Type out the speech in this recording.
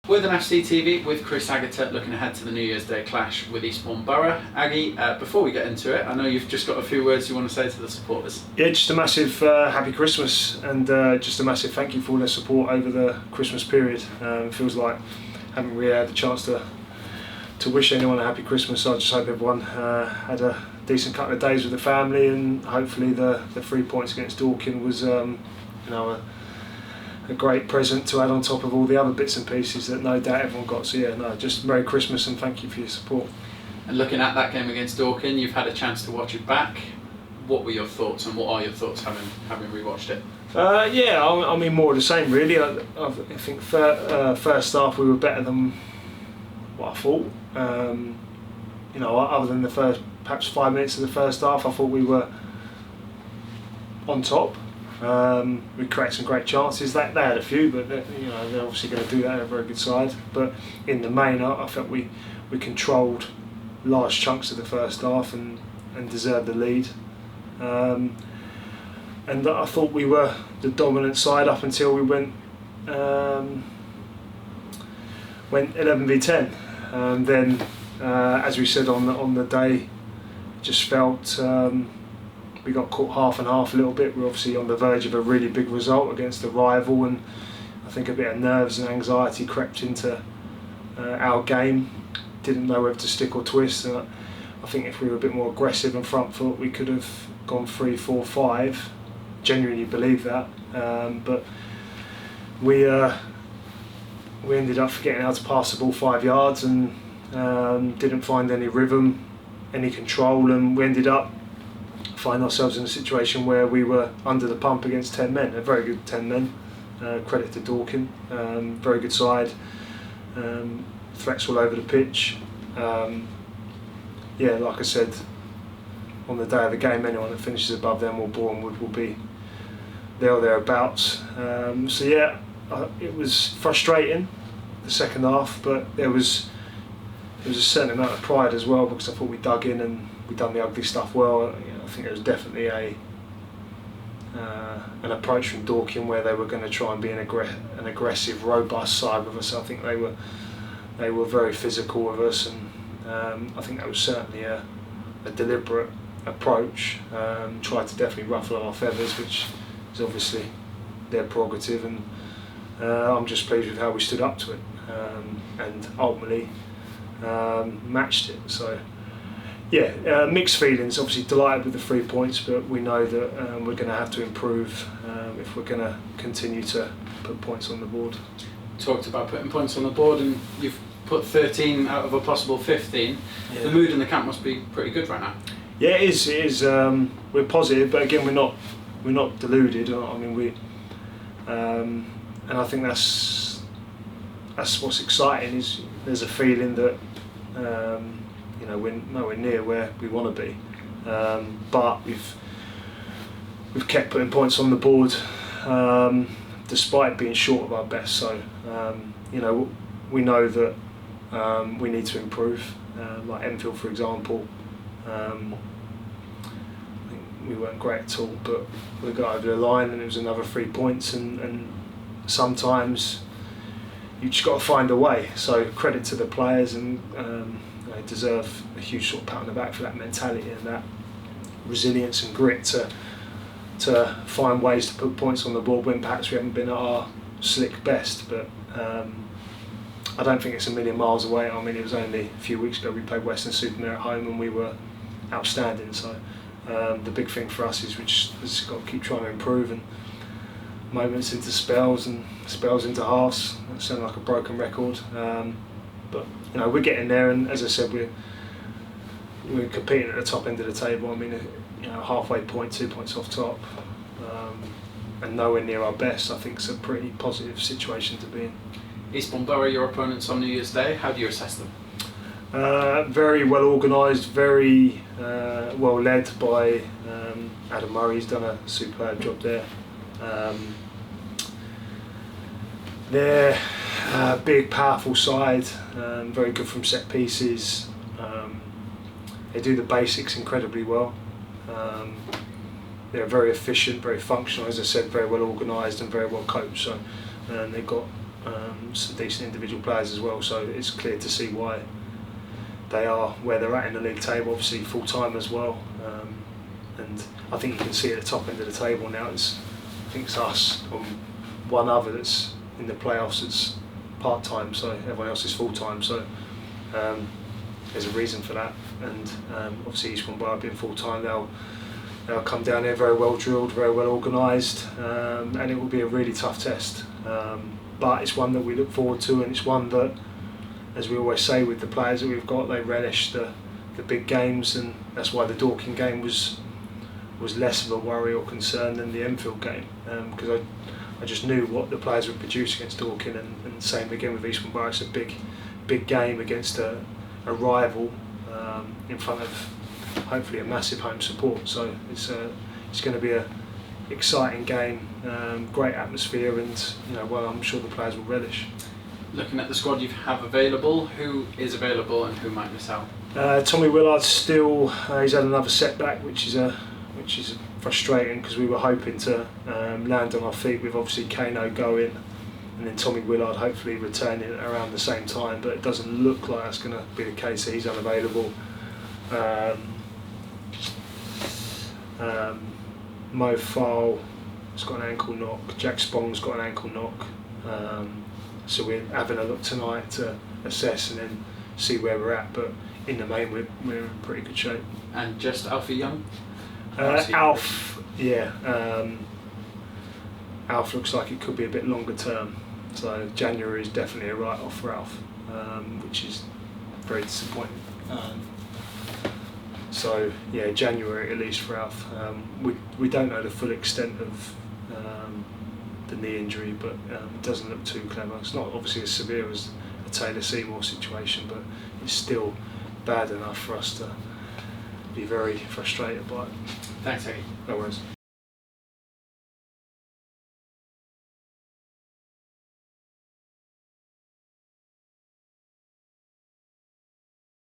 With an FC TV with Chris Agutter looking ahead to the New Year's Day clash with Eastbourne Borough. Aggie, before we get into it, I know you've just got a few words you want to say to the supporters. Yeah, just a massive happy Christmas and just a massive thank you for all their support over the Christmas period. It feels like I haven't really had the chance to wish anyone a happy Christmas, so I just hope everyone had a decent couple of days with the family, and hopefully the 3 points against Dorking was a great present to add on top of all the other bits and pieces that no doubt everyone got. So yeah, no, just Merry Christmas and thank you for your support. And looking at that game against Dorking, you've had a chance to watch it back. What were your thoughts, and what are your thoughts having rewatched it? Yeah, I mean more of the same really. I think first half we were better than what I thought. Other than the first perhaps 5 minutes of the first half, I thought we were on top. We created some great chances. They had a few, but they're obviously going to do that at a very good side. But in the main, I felt we controlled large chunks of the first half and deserved the lead. And I thought we were the dominant side up until we went 11v10. Then, as we said on the day, just felt. We got caught half and half a little bit. We're obviously on the verge of a really big result against a rival, and I think a bit of nerves and anxiety crept into our game. Didn't know whether to stick or twist. I think if we were a bit more aggressive and front foot, we could have gone 3-4-5. Genuinely believe that, but we ended up forgetting how to pass the ball 5 yards and didn't find any rhythm, any control, and we ended up find ourselves in a situation where we were under the pump against 10 men, a very good 10 men. Credit to Dorking, very good side, threats all over the pitch. Yeah, like I said, on the day of the game, anyone that finishes above them or Bournemouth will be there or thereabouts. So yeah, it was frustrating, the second half, but there was a certain amount of pride as well, because I thought we dug in and we done the ugly stuff well. I think there was definitely an approach from Dorking where they were going to try and be an aggressive, robust side with us. I think they were very physical with us, and I think that was certainly a deliberate approach. Tried to definitely ruffle our feathers, which is obviously their prerogative, and I'm just pleased with how we stood up to it and ultimately matched it. So. Yeah, mixed feelings. Obviously delighted with the 3 points, but we know that we're going to have to improve if we're going to continue to put points on the board. Talked about putting points on the board, and you've put 13 out of a possible 15. Yeah. The mood in the camp must be pretty good right now. Yeah, it is. It is. We're positive, but again, we're not deluded. I mean, and I think that's what's exciting. Is there's a feeling that. We're nowhere near where we want to be, but we've kept putting points on the board despite being short of our best. So we know that we need to improve. Like Enfield, for example, I think we weren't great at all, but we got over the line and it was another 3 points. And sometimes you just got to find a way. So credit to the players, and they deserve a huge sort of pat on the back for that mentality and that resilience and grit to find ways to put points on the board when perhaps we haven't been at our slick best. But I don't think it's a million miles away. I mean, it was only a few weeks ago we played Western-super-Mare at home and we were outstanding. So the big thing for us is we just got to keep trying to improve, and moments into spells and spells into halves. That sounds like a broken record. But we're getting there, and as I said, we're competing at the top end of the table. I mean, halfway point, 2 points off top, and nowhere near our best. I think it's a pretty positive situation to be in. Eastbourne Borough, your opponents on New Year's Day. How do you assess them? Very well organised, very well led by Adam Murray. He's done a superb job there. They're a big, powerful side, very good from set pieces. They do the basics incredibly well. They're very efficient, very functional, as I said, very well organised and very well coached. So they've got some decent individual players as well. So it's clear to see why they are where they're at in the league table. Obviously full time as well, and I think you can see at the top end of the table now. I think it's us and one other that's in the playoffs that's part time. So everyone else is full time. So there's a reason for that, and obviously Eastbourne Borough being full time, they'll come down there very well drilled, very well organised, and it will be a really tough test. But it's one that we look forward to, and it's one that, as we always say with the players that we've got, they relish the big games, and that's why the Dorking game was less of a worry or concern than the Enfield game, because I just knew what the players would produce against Dorking, and same again with Eastbourne Borough. It's a big game against a rival in front of hopefully a massive home support. So it's going to be a exciting game, great atmosphere, and well, I'm sure the players will relish. Looking at the squad you have available, who is available and who might miss out? Tommy Willard's still, he's had another setback, which is frustrating, because we were hoping to land on our feet with obviously Kano going and then Tommy Willard hopefully returning around the same time, but it doesn't look like that's going to be the case. So he's unavailable. Mo Fowle has got an ankle knock. Jack Spong's got an ankle knock. So we're having a look tonight to assess and then see where we're at. But in the main, we're in pretty good shape. And just Alfie Young? Alf, yeah. Alf looks like it could be a bit longer term. So January is definitely a write-off for Alf, which is very disappointing. So yeah, January at least for Alf. We don't know the full extent of the knee injury, but it doesn't look too clever. It's not obviously as severe as a Taylor Seymour situation, but it's still bad enough for us to be very frustrated by it. Thanks, Eddie. No worries.